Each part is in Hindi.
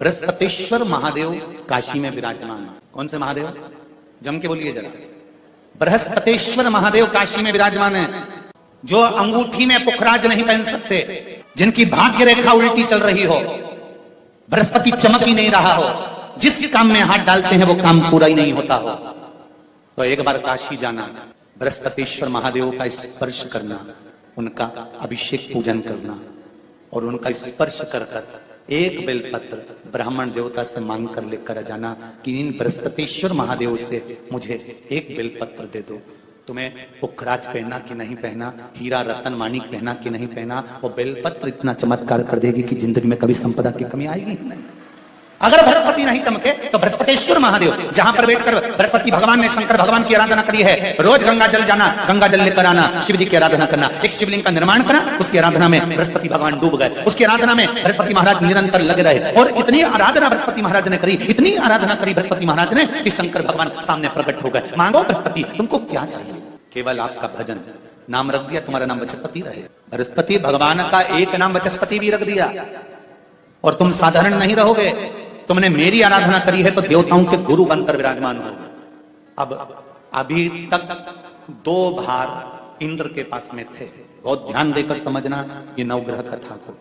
बृहस्पतेश्वर महादेव काशी में विराजमान। कौन से महादेव? जम के बोलिए जरा। बृहस्पतेश्वर महादेव काशी में विराजमान है, जो अंगूठी में पुखराज नहीं पहन सकते, जिनकी भाग्य रेखा उल्टी चल रही हो, बृहस्पति चमक ही नहीं रहा हो, जिस काम में हाथ डालते हैं वो काम पूरा ही नहीं होता हो, तो एक बार काशी जाना, बृहस्पतेश्वर महादेव का स्पर्श करना, उनका अभिषेक पूजन करना और उनका स्पर्श कर कर एक बेलपत्र ब्राह्मण देवता से मांग कर लेकर जाना कि इन बृहस्पतेश्वर महादेव से मुझे एक बेलपत्र दे दो। तुम्हें पुखराज पहना कि नहीं पहना, हीरा रतन माणिक पहना कि नहीं पहना, वो बेलपत्र इतना चमत्कार कर देगी कि जिंदगी में कभी संपदा की कमी आएगी नहीं। अगर बृहस्पति नहीं चमके तो बृहस्पतेश्वर महादेव, जहां पर बैठकर बृहस्पति भगवान ने शंकर भगवान की आराधना करी है, रोज गंगा जल जाना, गंगा जल लेकर आना, शिव जी की आराधना करना, एक शिवलिंग का निर्माण करना, उसकी आराधना में बृहस्पति भगवान डूब गए, उसकी आराधना में बृहस्पति महाराज निरंतर लगे रहे और इतनी आराधना बृहस्पति महाराज ने करी, इतनी आराधना करी बृहस्पति महाराज ने कि शंकर भगवान सामने प्रकट हो गए। मांगो बृहस्पति, तुमको क्या चाहिए? केवल आपका भजन। नाम रख दिया, तुम्हारा नाम वचस्पति रहे। बृहस्पति भगवान का एक नाम वचस्पति भी रख दिया और तुम साधारण नहीं रहोगे। तुमने मेरी आराधना करी है तो देवताओं के गुरु बनकर विराजमान हो। अब अभी तक 2 भार इंद्र के पास में थे, बहुत ध्यान देकर समझना ये नवग्रह कथा को।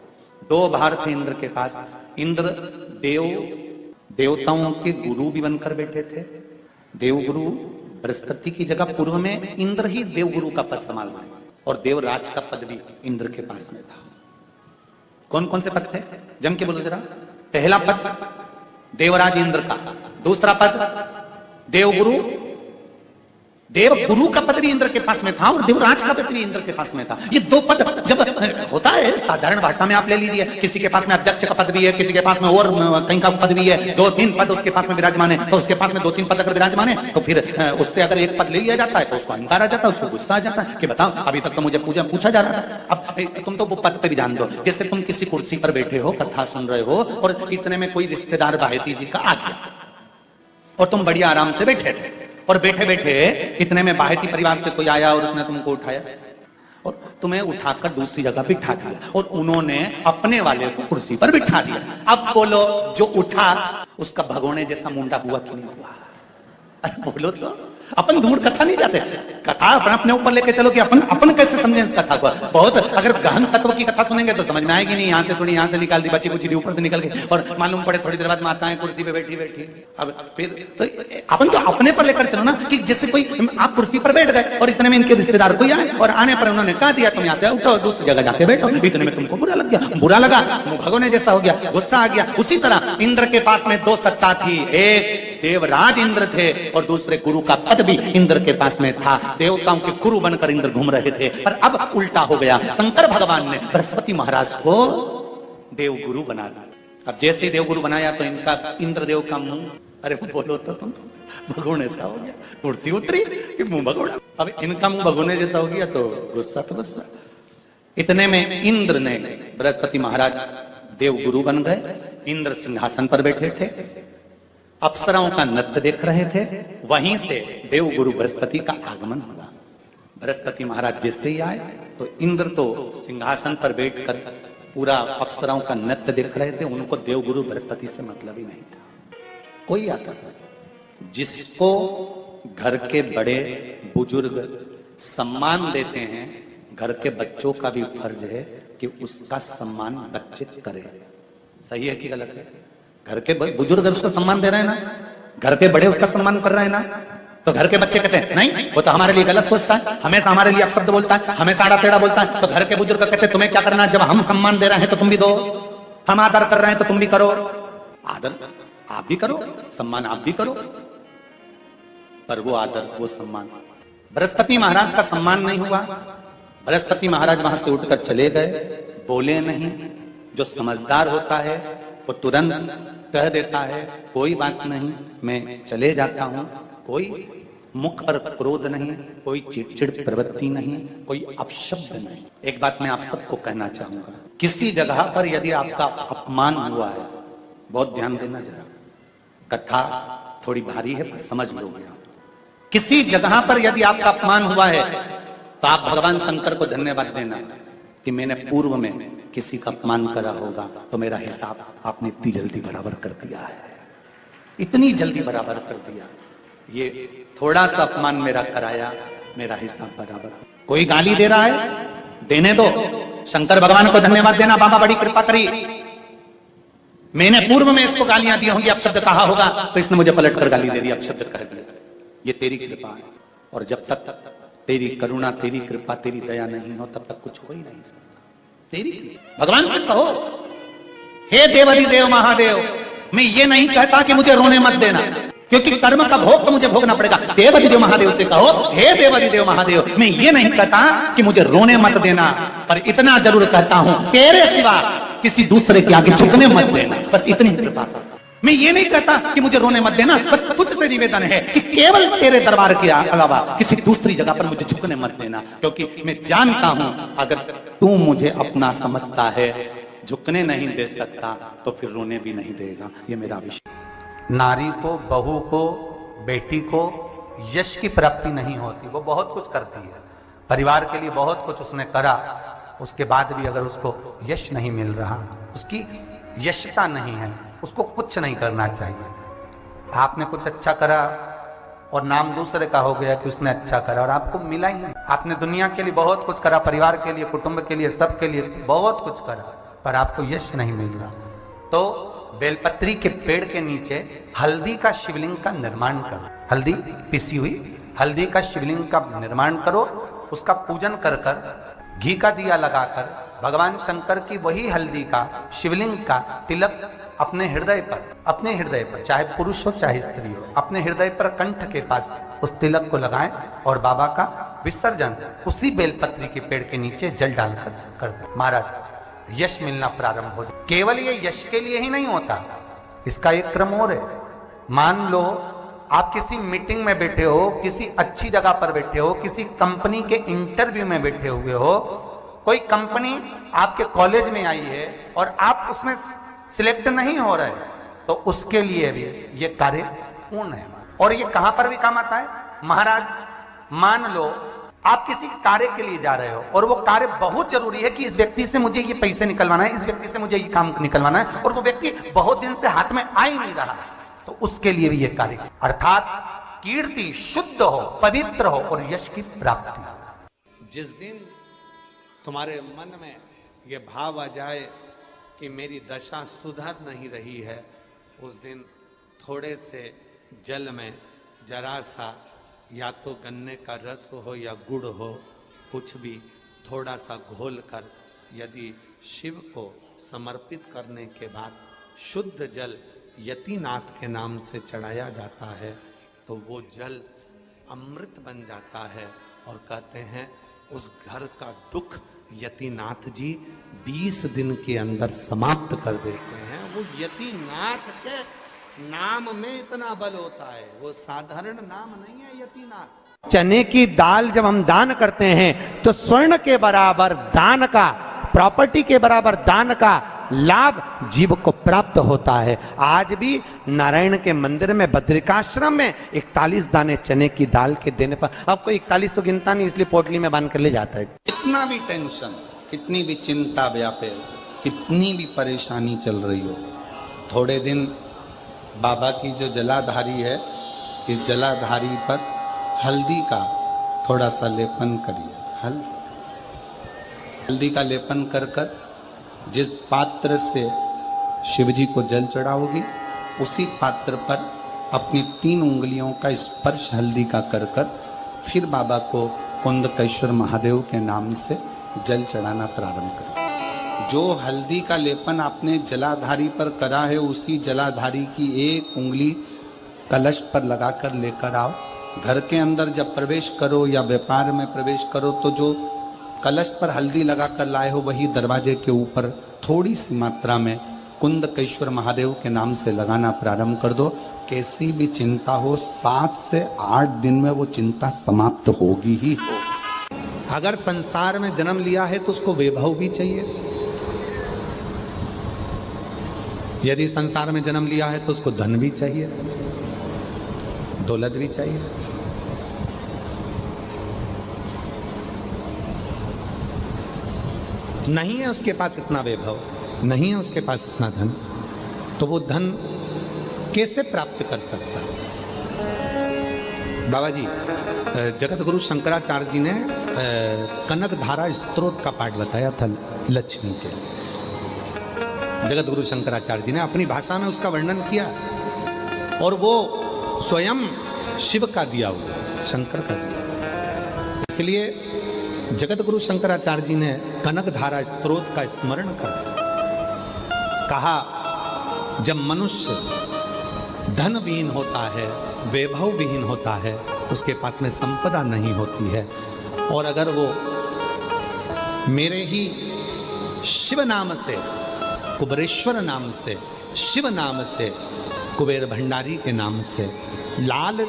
2 भार थे इंद्र के पास। इंद्र देवताओं के गुरु भी बनकर बैठे थे। देवगुरु बृहस्पति की जगह पूर्व में इंद्र ही देवगुरु का पद संभाल रहे और देवराज का पद भी इंद्र के पास में था। कौन कौन से पद थे? जम के बोलो जरा। पहला पद देवराज इंद्र का, दूसरा पद देवगुरु, देवगुरु का पद भी इंद्र के पास में था और देवराज का पद भी इंद्र के पास में था। ये 2 पद जब होता है साधारण भाषा में आप ले लीजिए, किसी के पास में अध्यक्ष का पद भी है, किसी के पास में और कहीं का पद भी है, 2-3 पद उसके पास में विराजमान है, तो उसके पास में 2-3 पद अगर विराजमान है तो फिर उससे अगर एक पद ले लिया जाता है तो उसको अहंकार आ जाता है, उसको गुस्सा आ जाता है कि बताओ अभी तक तो मुझे पूछा जा रहा था, अब तुम तो वो पद पे भी जान दो। जैसे तुम किसी कुर्सी पर बैठे हो, कथा सुन रहे हो और इतने में कोई रिश्तेदार भाईती जी का आ गया और तुम बढ़िया आराम से बैठे थे और बैठे बैठे इतने में बाहेती परिवार से कोई आया और उसने तुमको उठाया और तुम्हें उठाकर दूसरी जगह बिठा दिया और उन्होंने अपने वाले को कुर्सी पर बिठा दिया। अब बोलो जो उठा उसका भगोने जैसा मुंडा हुआ कि नहीं हुआ? अरे बोलो तो। अपन दूर कथा नहीं जाते, कथा अपने ऊपर लेके चलो कि अपन कैसे समझें इस कथा को। बहुत अगर गहन तत्व की कथा सुनेंगे तो समझ में आएगी नहीं। यहाँ से सुनी, यहाँ से निकाल दी, बची कुची दी, ऊपर से निकल गई और मालूम पड़े थोड़ी देर बाद माताएं कुर्सी पे बैठी। अब फिर तो अपन तो अपने पर लेकर चलो ना कि जैसे कोई आप कुर्सी पर बैठ गए और इतने में इनके रिश्तेदार कोई आए और आने पर उन्होंने कहा दिया तुम यहाँ से उठो, दूसरी जगह जाके बैठो। इतने में तुमको बुरा लग गया, बुरा लगा, मुंह भगोने जैसा हो गया, गुस्सा आ गया। उसी तरह इंद्र के पास में 2 सत्ता थी, एक देवराज इंद्र थे और दूसरे गुरु का पद भी इंद्र के पास में था। देवताओं के गुरु बनकर इंद्र घूम रहे थे, पर अब उल्टा हो गया। शंकर भगवान ने बृहस्पति महाराज को देवगुरु बना दिया। अब जैसे ही देवगुरु बनाया तो इनका इंद्रदेव का मुंह, अरे बोलो तो तुम, भगोने सा हो गया। कुर्सी उतरी कि मुंह भगोड़ा। अब इनका मुंह भगोने जैसा हो गया तो गुस्सा तो गुस्सा। इतने में इंद्र ने, बृहस्पति महाराज देवगुरु बन गए। इंद्र सिंहासन पर बैठे थे, अप्सराओं का नृत्य देख रहे थे। वहीं से देवगुरु बृहस्पति का आगमन हुआ। बृहस्पति महाराज जैसे ही आए तो इंद्र तो सिंहासन पर बैठकर पूरा अप्सराओं का नृत्य देख रहे थे। उनको देवगुरु बृहस्पति से मतलब ही नहीं था। कोई आता था, जिसको घर के बड़े बुजुर्ग सम्मान देते हैं, घर के बच्चों का भी फर्ज है कि उसका सम्मान बच्चे करें। सही है कि गलत है? घर के बुजुर्ग उसका सम्मान दे रहे हैं ना, घर के बड़े उसका सम्मान कर रहे हैं ना, तो घर के बच्चे कहते हैं नहीं वो तो हमारे लिए गलत सोचता है, हमेशा हमारे लिए अपशब्द बोलता है, हमेशा आड़ा टेढ़ा बोलता है। तो घर के बुजुर्ग कहते हैं तुम्हें क्या करना, जब हम सम्मान दे रहे हैं तो तुम भी दो, हम आदर कर रहे हैं तो तुम भी करो। आदर आप भी करो, सम्मान आप भी करो, पर वो आदर वो सम्मान बृहस्पति महाराज का सम्मान नहीं हुआ। बृहस्पति महाराज वहां से उठकर चले गए, बोले नहीं। जो समझदार होता है वो तुरंत कह देता है कोई बात नहीं, मैं चले जाता हूं। कोई मुख पर क्रोध नहीं, कोई चिड़चिड़ प्रवृत्ति नहीं, कोई अपशब्द नहीं। एक बात मैं आप सबको कहना चाहूंगा, किसी जगह पर यदि आपका अपमान हुआ है, बहुत ध्यान देना जरा, कथा थोड़ी भारी है पर समझ लोगे आप। किसी जगह पर यदि आपका अपमान हुआ है तो आप भगवान शंकर को धन्यवाद देना कि मैंने पूर्व में किसी का अपमान करा होगा तो मेरा हिसाब आपने इतनी जल्दी बराबर कर दिया है, इतनी जल्दी बराबर कर दिया। ये थोड़ा सा अपमान मेरा कराया, मेरा हिसाब बराबर। कोई गाली दे रहा है, देने दो, शंकर भगवान को धन्यवाद देना, बाबा बड़ी कृपा करी। मैंने पूर्व में इसको गालियां दी होंगी, अपशब्द कहा होगा तो इसने मुझे पलट कर गाली दे दी, अपशब्द कह दिया। ये तेरी कृपा है, और जब तक तेरी करुणा, तेरी कृपा, तेरी दया नहीं हो तब तक कुछ हो ही नहीं सकता। तेरी भगवान से कहो, हे देवाधिदेव महादेव, मैं ये नहीं कहता कि मुझे रोने मत देना, क्योंकि कर्म का भोग तो मुझे भोगना पड़ेगा। देवाधिदेव महादेव से कहो, हे देवाधिदेव महादेव, मैं ये नहीं कहता कि मुझे रोने मत देना, पर इतना जरूर कहता हूं, तेरे सिवा किसी दूसरे के आगे झुकने मत देना, बस इतनी कृपा। मैं ये नहीं कहता कि मुझे रोने मत देना, बस तुझसे निवेदन है कि केवल तेरे दरबार के अलावा किसी दूसरी जगह पर मुझे झुकने मत देना, क्योंकि मैं जानता हूं अगर तू मुझे अपना समझता है, झुकने नहीं दे सकता तो फिर रोने भी नहीं देगा। ये मेरा विषय। नारी को, बहू को, बेटी को यश की प्राप्ति नहीं होती। वो बहुत कुछ करती है, परिवार के लिए बहुत कुछ उसने करा, उसके बाद भी अगर उसको यश नहीं मिल रहा, उसकी यशता नहीं है, उसको कुछ नहीं करना चाहिए। आपने कुछ अच्छा करा और नाम दूसरे का हो गया कि उसने अच्छा करा, और आपको मिला ही नहीं। आपने दुनिया के लिए बहुत कुछ करा, परिवार के लिए, कुटुंब के लिए, सबके लिए बहुत कुछ करा, पर आपको यश नहीं मिल रहा। तो बेलपत्री के पेड़ के नीचे हल्दी का शिवलिंग का निर्माण करो। हल्दी पिसी हुई हल्दी का शिवलिंग का निर्माण करो, उसका पूजन कर कर, घी का दिया लगाकर भगवान शंकर की वही हल्दी का शिवलिंग का तिलक अपने हृदय पर, चाहे पुरुष हो चाहे स्त्री हो, अपने हृदय पर कंठ के पास उस तिलक को लगाएं और बाबा का विसर्जन उसी बेलपत्री के पेड़ के नीचे जल डालकर कर दें। महाराज, यश मिलना प्रारंभ हो जाए। केवल ये यश के लिए ही नहीं होता, इसका एक क्रम और है। मान लो आप किसी मीटिंग में बैठे हो, किसी अच्छी जगह पर बैठे हो, किसी कंपनी के इंटरव्यू में बैठे हुए हो, कोई कंपनी आपके कॉलेज में आई है और आप उसमें सिलेक्ट नहीं हो रहे, तो उसके लिए भी ये कार्य पूर्ण है। और ये कहां पर भी काम आता है महाराज। मान लो आप किसी कार्य के लिए जा रहे हो और वो कार्य बहुत जरूरी है कि इस व्यक्ति से मुझे ये पैसे निकलवाना है, इस व्यक्ति से मुझे ये काम निकलवाना है, और वो व्यक्ति बहुत दिन से हाथ में आ ही नहीं रहा, तो उसके लिए भी ये कार्य, अर्थात कीर्ति शुद्ध हो, पवित्र हो और यश की प्राप्ति। जिस दिन तुम्हारे मन में ये भाव आ जाए कि मेरी दशा सुधर नहीं रही है, उस दिन थोड़े से जल में जरा सा, या तो गन्ने का रस हो या गुड़ हो, कुछ भी थोड़ा सा घोल कर यदि शिव को समर्पित करने के बाद शुद्ध जल यतिनाथ के नाम से चढ़ाया जाता है, तो वो जल अमृत बन जाता है। और कहते हैं उस घर का दुख यतिनाथ जी 20 दिन के अंदर समाप्त कर देते हैं। वो यतिनाथ के नाम में इतना बल होता है, वो साधारण नाम नहीं है यतिनाथ। चने की दाल जब हम दान करते हैं तो स्वर्ण के बराबर दान का, प्रॉपर्टी के बराबर दान का लाभ जीव को प्राप्त होता है। आज भी नारायण के मंदिर में, बद्रिकाश्रम में 41 दाने चने की दाल के देने पर, आपको 41 तो गिनता नहीं, इसलिए पोटली में बांध कर ले जाता है। कितना भी टेंशन, कितनी भी चिंता व्यापे, कितनी भी परेशानी चल रही हो, थोड़े दिन बाबा की जो जलाधारी है, इस जलाधारी पर हल्दी का थोड़ा सा लेपन करिए। हल्दी का लेपन कर कर जिस पात्र से शिवजी को जल चढ़ाओगी, उसी पात्र पर अपनी 3 उंगलियों का स्पर्श हल्दी का कर कर फिर बाबा को कुंदकेश्वर महादेव के नाम से जल चढ़ाना प्रारंभ करें। जो हल्दी का लेपन आपने जलाधारी पर करा है, उसी जलाधारी की 1 उंगली कलश पर लगाकर लेकर आओ। घर के अंदर जब प्रवेश करो या व्यापार में प्रवेश करो, तो जो कलश पर हल्दी लगाकर लाए हो, वही दरवाजे के ऊपर थोड़ी सी मात्रा में कुंदकेश्वर महादेव के नाम से लगाना प्रारंभ कर दो। कैसी भी चिंता हो, 7 से 8 दिन में वो चिंता समाप्त होगी ही होगी। अगर संसार में जन्म लिया है तो उसको वैभव भी चाहिए, यदि संसार में जन्म लिया है तो उसको धन भी चाहिए, दौलत भी चाहिए। नहीं है उसके पास इतना वैभव, नहीं है उसके पास इतना धन, तो वो धन कैसे प्राप्त कर सकता? बाबा जी, जगत गुरु शंकराचार्य जी ने कनक धारा स्तोत्र का पाठ बताया था लक्ष्मी के। जगत गुरु शंकराचार्य जी ने अपनी भाषा में उसका वर्णन किया, और वो स्वयं शिव का दिया हुआ, शंकर का दिया। इसलिए जगत गुरु शंकराचार्य जी ने कनक धारा स्तोत्र का स्मरण करा। कहा, जब मनुष्य धन विहीन होता है, वैभव विहीन होता है, उसके पास में संपदा नहीं होती है, और अगर वो मेरे ही शिव नाम से, कुबेरेश्वर नाम से, शिव नाम से, कुबेर भंडारी के नाम से लाल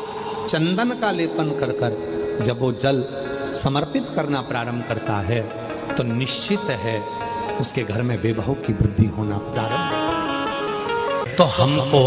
चंदन का लेपन कर कर जब वो जल समर्पित करना प्रारंभ करता है, तो निश्चित है उसके घर में वैभव की वृद्धि होना प्रारंभ। तो हमको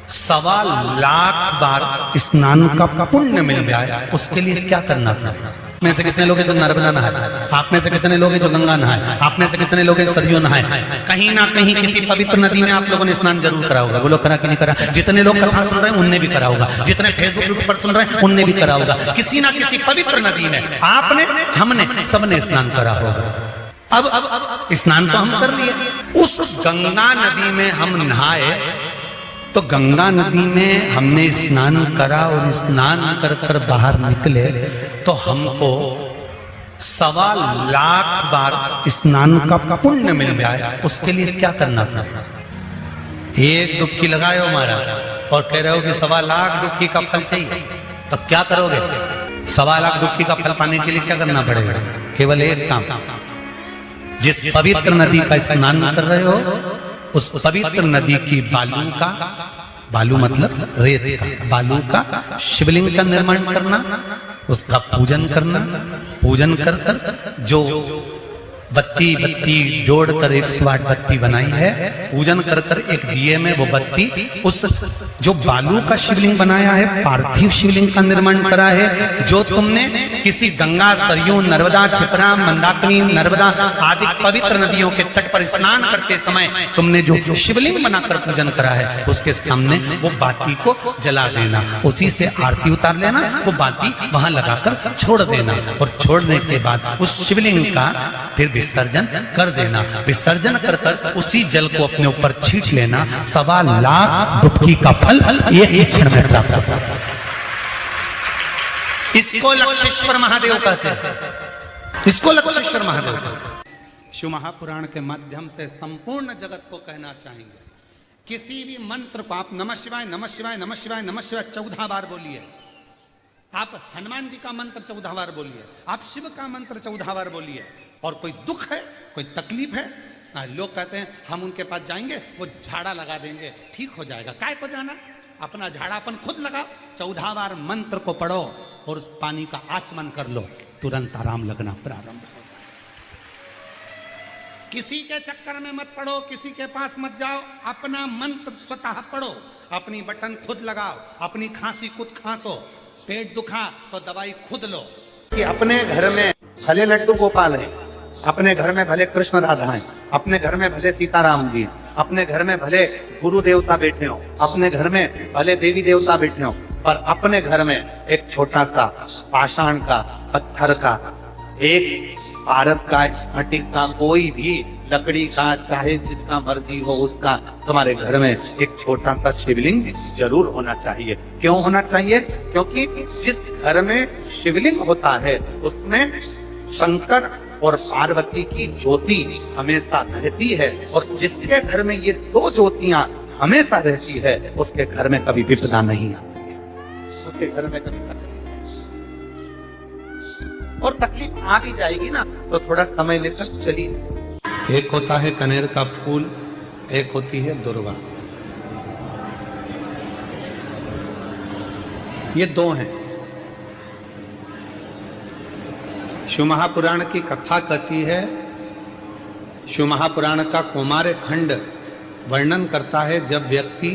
1.25 लाख बार स्नान का पुण्य मिल जाए, उसके लिए क्या करना पड़ेगा? आप में से कितने लोग हैं जो नर्मदा नहाए? आप में से कितने लोग हैं जो गंगा नहाए? आप में से कितने लोग हैं सरयू नहाए? कहीं ना कहीं किसी पवित्र नदी में आप लोगों ने स्नान जरूर करा होगा। बोलो, करा कि नहीं करा? जितने लोग कथा सुन रहे हैं उनने भी करा होगा, जितने फेसबुक यूट्यूब पर सुन रहे हैं उनने भी करा होगा। किसी ना किसी पवित्र नदी में आपने, हमने, सबने स्नान करा होगा। अब स्नान तो हम कर लिए, उस गंगा नदी में हम नहाए, तो गंगा नदी में हमने स्नान करा और स्नान कर कर बाहर निकले, तो हमको 1.25 लाख बार स्नान का पुण्य मिल जाए, उसके लिए क्या करना पड़ेगा? एक डुबकी लगाए हो मारा और कह रहे हो कि 1.25 लाख डुबकी का फल चाहिए, तो क्या करोगे? 1.25 लाख डुबकी का फल पाने के लिए क्या करना पड़ेगा? केवल एक काम, जिस पवित्र नदी का स्नान कर रहे हो, उस पवित्र नदी की बालू का, बालू मतलब रेत का, बालू का शिवलिंग का निर्माण करना, उसका पूजन करना, पूजन कर कर जो बत्ती जोड़कर 108 बत्ती बनाई है, पूजन कर कर एक दिए में वो बत्ती, उस जो बालू का शिवलिंग बनाया है, पार्थिव शिवलिंग का निर्माण करा है, जो तुमने किसी गंगा, सरयू, नर्मदा, क्षिप्रा, मंदाकिनी, नर्मदा आदि पवित्र नदियों के तट पर स्नान करते समय तुमने जो शिवलिंग बनाकर पूजन करा है, उसके सामने वो बाती को जला देना, उसी से आरती उतार लेना, वो बाती वहां लगाकर छोड़ देना, और छोड़ने के बाद उस शिवलिंग का फिर विसर्जन कर देना। विसर्जन कर कर उसी जल को अपने ऊपर छींट लेना। 1.25 लाख डुबकी का फल एक ही क्षण में प्राप्त होता है। इसको लक्षेश्वर महादेव कहते हैं, इसको लक्षेश्वर महादेव कहते हैं। शिव महापुराण के माध्यम से संपूर्ण जगत को कहना चाहेंगे, किसी भी मंत्र को आप नमः शिवाय, नमः शिवाय, नमः शिवाय, नमः शिवाय 14 बार बोलिए। आप हनुमान जी का मंत्र 14 बार बोलिए, आप शिव का मंत्र 14 बार बोलिए। और कोई दुख है, कोई तकलीफ है, लोग कहते हैं हम उनके पास जाएंगे, वो झाड़ा लगा देंगे, ठीक हो जाएगा। काय को जाना? अपना झाड़ा अपन खुद लगाओ, 14 बार मंत्र को पढ़ो और उस पानी का आचमन कर लो, तुरंत आराम लगना प्रारंभ हो जाए। किसी के चक्कर में मत पड़ो, किसी के पास मत जाओ, अपना मंत्र स्वतः पढ़ो, अपनी बटन खुद लगाओ, अपनी खांसी खुद खांसो, पेट दुखा तो दवाई खुद लो। कि अपने घर में भले लड्डू गोपाल है, अपने घर में भले कृष्ण राधा हैं, अपने घर में भले सीताराम जी, अपने घर में भले गुरु देवता बैठे हो, अपने घर में भले देवी देवता बैठे हो, पर अपने घर में एक छोटा सा पाषाण का, पत्थर का, एक पारद का, स्फटिक का, कोई भी लकड़ी का, चाहे जिसका मर्जी हो उसका, तुम्हारे घर में एक छोटा सा शिवलिंग जरूर होना चाहिए। क्यों होना चाहिए? क्योंकि जिस घर में शिवलिंग होता है उसमें शंकर और पार्वती की ज्योति हमेशा रहती है, और जिसके घर में ये 2 ज्योतियां हमेशा रहती है, उसके घर में कभी विपदा नहीं आती है, उसके घर में कभी तकलीफ, और तकलीफ आ भी जाएगी ना तो थोड़ा समय लेकर चलिए। एक होता है कनेर का फूल, एक होती है दुर्वा, ये 2 हैं। शिव महापुराण की कथा कहती है, शिव महापुराण का कौमार खंड वर्णन करता है, जब व्यक्ति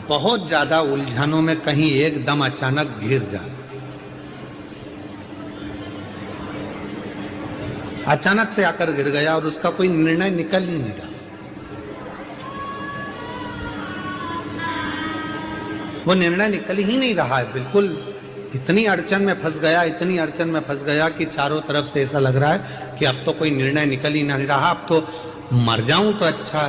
बहुत ज्यादा उलझनों में कहीं एकदम अचानक घिर जाए, अचानक से आकर गिर गया और उसका कोई निर्णय निकल ही नहीं रहा। वो निर्णय निकल ही नहीं रहा है, बिल्कुल इतनी अड़चन में फंस गया, इतनी अड़चन में फंस गया कि चारों तरफ से ऐसा लग रहा है कि अब तो कोई निर्णय निकल ही नहीं रहा, अब तो मर जाऊं तो अच्छा।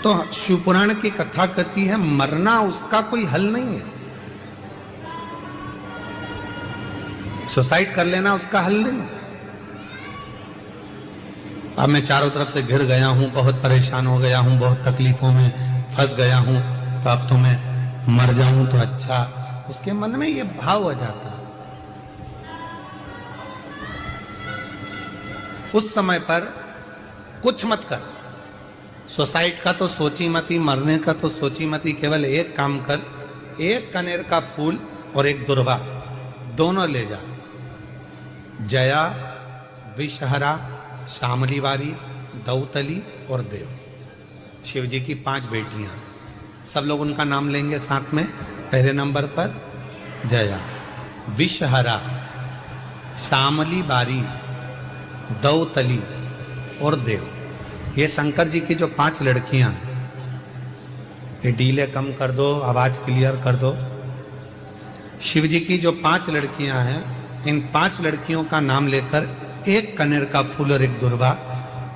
तो शिवपुराण की कथा कहती है मरना उसका कोई हल नहीं है, सुसाइड कर लेना उसका हल नहीं है। अब मैं चारों तरफ से घिर गया हूं, बहुत परेशान हो गया हूं, बहुत तकलीफों में फंस गया हूं, तो अब तो मैं मर जाऊं तो अच्छा। उसके मन में ये भाव आ जाता है। उस समय पर कुछ मत कर, सुसाइड का तो सोची मत ही, मरने का तो सोची मत ही, केवल एक काम कर, एक कनेर का फूल और एक दुर्वा दोनों ले जा। जया, विषहरा, शामली वारी, दौतली और देव, शिव जी की 5 बेटियां। सब लोग उनका नाम लेंगे साथ में। पहले नंबर पर जया, विषहरा, शामली बारी, दौतली और देव। ये शंकर जी की जो 5 लड़कियां हैं, ये डीले कम कर दो, आवाज क्लियर कर दो। शिव जी की जो 5 लड़कियां हैं, इन 5 लड़कियों का नाम लेकर एक कनेर का फूल और एक दुर्वा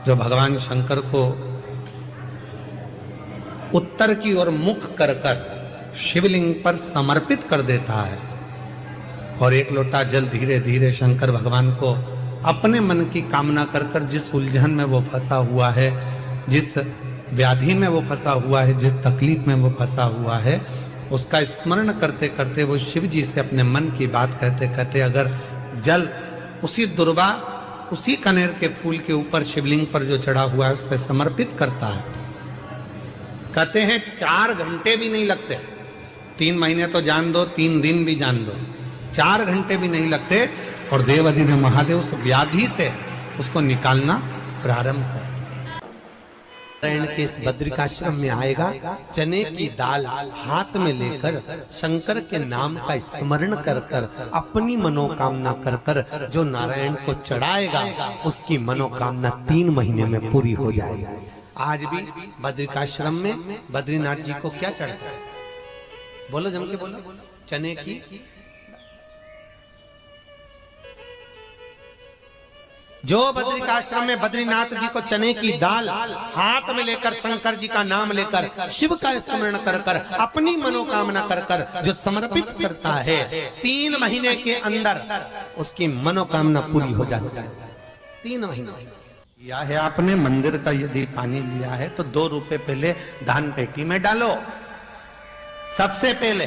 जो भगवान शंकर को उत्तर की ओर मुख कर कर शिवलिंग पर समर्पित कर देता है, और एक लोटा जल धीरे धीरे शंकर भगवान को अपने मन की कामना कर कर, जिस उलझन में वो फंसा हुआ है, जिस व्याधि में वो फंसा हुआ है, जिस तकलीफ में वो फंसा हुआ है, उसका स्मरण करते करते वो शिव जी से अपने मन की बात कहते कहते अगर जल उसी दुर्वा, उसी कनेर के फूल के ऊपर शिवलिंग पर जो चढ़ा हुआ है उस पर समर्पित करता है, कहते हैं 4 घंटे भी नहीं लगते। 3 महीने तो जान दो, 3 दिन भी जान दो, 4 घंटे भी नहीं लगते, और देवाधिदेव महादेव उस व्याधि से उसको निकालना प्रारंभ कर। नारायण के इस बद्रिकाश्रम में आएगा, चने की दाल हाथ में लेकर शंकर के नाम का स्मरण कर कर अपनी मनोकामना कर कर जो नारायण को चढ़ाएगा उसकी मनोकामना 3 महीने में पूरी हो जाएगी। आज भी बद्रिकाश्रम में बद्रीनाथ जी को क्या चढ़ता है? बोलो जम के बोलो। चने की, जो बद्रिकाश्रम में बद्रीनाथ जी को चने की दाल हाथ में लेकर शंकर जी का नाम लेकर शिव का स्मरण कर कर अपनी मनोकामना कर कर जो समर्पित करता है, 3 महीने के अंदर उसकी मनोकामना पूरी हो जाती है। 3 महीने या है आपने मंदिर का यदि पानी लिया है तो 2 रुपए पहले दान पेटी में डालो सबसे पहले।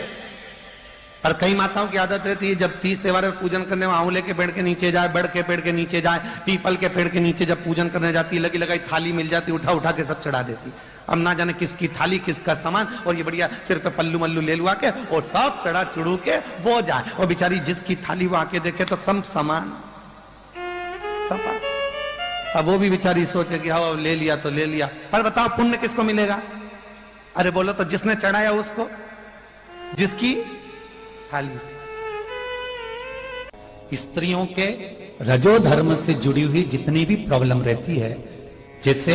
पर कई माताओं की आदत रहती है जब 30 त्योहार में पूजन करने में आंवले के पेड़ के नीचे जाए, बड़ के पेड़ के नीचे जाए, पीपल के पेड़ के नीचे जब पूजन करने जाती है, लगी लगाई थाली मिल जाती, उठा उठा के सब चढ़ा देती। अब ना जाने किसकी थाली किसका सामान, और ये बढ़िया सिर पे पल्लू मल्लू ले लुआ के और सब चढ़ा चुड़ू के वो जाए, और बेचारी जिसकी थाली वो आके देखे तो सब सामान सब। अब वो भी बेचारी सोचे कि हाँ ले लिया तो ले लिया, पर बताओ पुण्य किसको मिलेगा? अरे बोलो तो जिसने चढ़ाया उसको, जिसकी थाली थी। स्त्रियों के रजो धर्म से जुड़ी हुई जितनी भी प्रॉब्लम रहती है, जैसे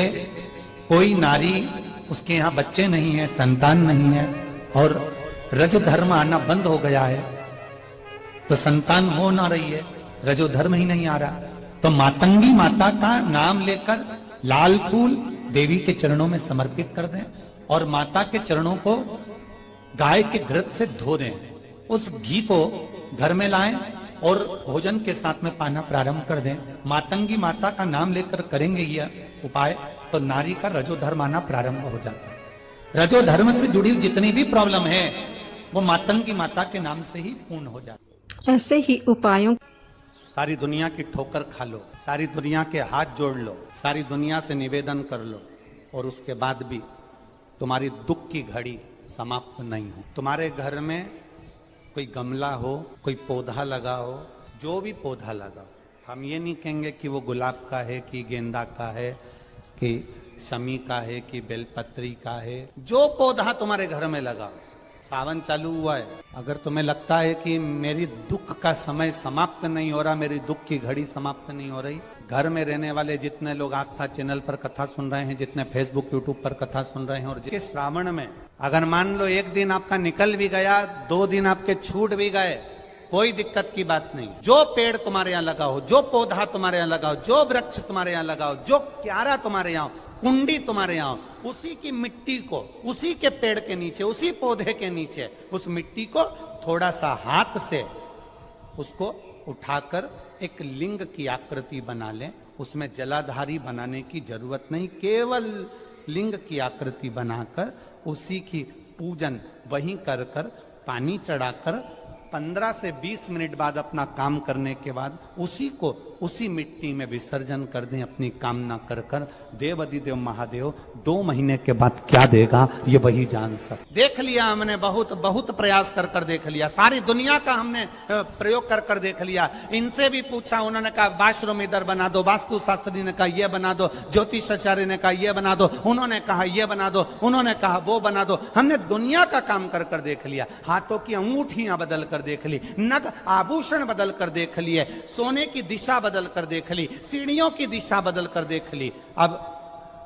कोई नारी उसके यहाँ बच्चे नहीं है, संतान नहीं है, और रज धर्म आना बंद हो गया है, तो संतान हो ना रही है, रजो धर्म ही नहीं आ रहा, तो मातंगी माता का नाम लेकर लाल फूल देवी के चरणों में समर्पित कर दें, और माता के चरणों को गाय के घृत से धो दें, उस घी को घर में लाएं और भोजन के साथ में पाना प्रारंभ कर दें। मातंगी माता का नाम लेकर करेंगे यह उपाय तो नारी का रजो धर्म आना प्रारंभ हो जाता है। रजो धर्म से जुड़ी जितनी भी प्रॉब्लम है वो मातंगी माता के नाम से ही पूर्ण हो जाती है। ऐसे ही उपायों सारी दुनिया की ठोकर खा लो, सारी दुनिया के हाथ जोड़ लो, सारी दुनिया से निवेदन कर लो, और उसके बाद भी तुम्हारी दुख की घड़ी समाप्त नहीं हो। तुम्हारे घर में कोई गमला हो, कोई पौधा लगा हो, जो भी पौधा लगा, हम ये नहीं कहेंगे कि वो गुलाब का है कि गेंदा का है कि शमी का है कि बेलपत्री का है, जो पौधा तुम्हारे घर में लगा सावन चालू हुआ है, अगर तुम्हें लगता है कि मेरी दुख का समय समाप्त नहीं हो रहा, मेरी दुख की घड़ी समाप्त नहीं हो रही, घर में रहने वाले जितने लोग आस्था चैनल पर कथा सुन रहे हैं, जितने फेसबुक यूट्यूब पर कथा सुन रहे हैं, और जिसके श्रावण में अगर मान लो एक दिन आपका निकल भी गया, 2 दिन आपके छूट भी गए, कोई दिक्कत की बात नहीं। जो पेड़ तुम्हारे यहाँ लगा हो, जो पौधा तुम्हारे यहाँ लगा हो, जो वृक्ष तुम्हारे यहाँ लगा हो, जो क्यारा तुम्हारे यहाँ, कुंडी तुम्हारे यहाँ, उसी की मिट्टी को, उसी के पेड़ के नीचे, उसी पौधे के नीचे, उस मिट्टी को थोड़ा सा हाथ से उसको उठाकर एक लिंग की आकृति बना लें। उसमें जलाधारी बनाने की जरूरत नहीं, केवल लिंग की आकृति बनाकर उसी की पूजन वहीं कर कर पानी चढ़ाकर 15 से 20 मिनट बाद अपना काम करने के बाद उसी को उसी मिट्टी में विसर्जन कर दें, अपनी कामना कर कर। देव अधिदेव महादेव 2 महीने के बाद क्या देगा ये वही जान सकते। देख लिया हमने, बहुत बहुत प्रयास कर कर देख लिया, सारी दुनिया का हमने प्रयोग कर कर देख लिया। इनसे भी पूछा, उन्होंने कहा वाशरूम इधर बना दो, वास्तु शास्त्री ने कहा ये बना दो, ज्योतिषाचार्य ने कहा ये बना दो, उन्होंने कहा ये बना दो, उन्होंने कहा वो बना दो। हमने दुनिया का काम कर कर देख लिया, हाथों की अंगूठियां बदल कर देख ली, नग आभूषण बदल कर देख लिए, सोने की दिशा बदल कर देख ली, सीढ़ियों की दिशा बदल कर देख ली। अब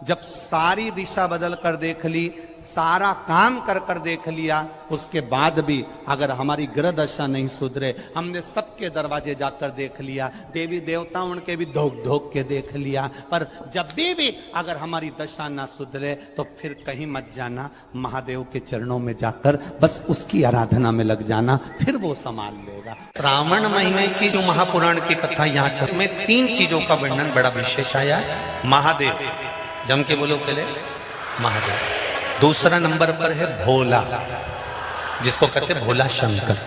जब सारी दिशा बदल कर देख ली, सारा काम कर कर देख लिया, उसके बाद भी अगर हमारी ग्रह दशा नहीं सुधरे, हमने सबके दरवाजे जाकर देख लिया, देवी देवता उनके भी धोक धोक के देख लिया, पर जब भी अगर हमारी दशा ना सुधरे तो फिर कहीं मत जाना, महादेव के चरणों में जाकर बस उसकी आराधना में लग जाना, फिर वो संभाल लेगा। श्रावण महीने की जो महापुराण की कथा यहाँ चल में 3 चीजों का वर्णन बड़ा विशेष आया है। महादेव, जम के बोलो पहले, महादेव। दूसरा नंबर पर है भोला, जिसको कहते हैं भोला शंकर।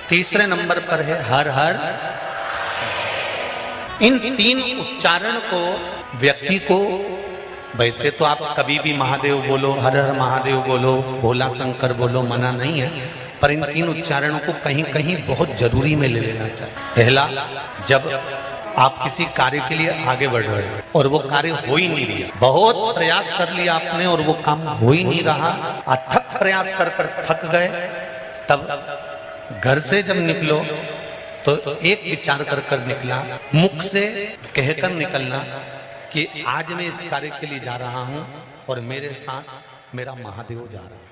तीसरे नंबर पर है हर हर। इन 3 उच्चारण को व्यक्ति को, वैसे तो आप कभी भी महादेव बोलो, हर हर महादेव बोलो, भोला शंकर बोलो, मना नहीं है, पर इन 3 उच्चारणों को कहीं कहीं बहुत जरूरी में ले लेना चाहिए। पहला, जब आप किसी कार्य के लिए आगे बढ़ रहे हो और वो कार्य हो ही नहीं रहा, बहुत प्रयास कर लिया आपने और वो काम हो ही नहीं रहा, अथक प्रयास कर कर थक गए, तब घर से जब निकलो तो एक विचार कर कर निकला, मुख से कहकर निकलना कि आज मैं इस कार्य के लिए जा रहा हूं और मेरे साथ मेरा महादेव जा रहा है।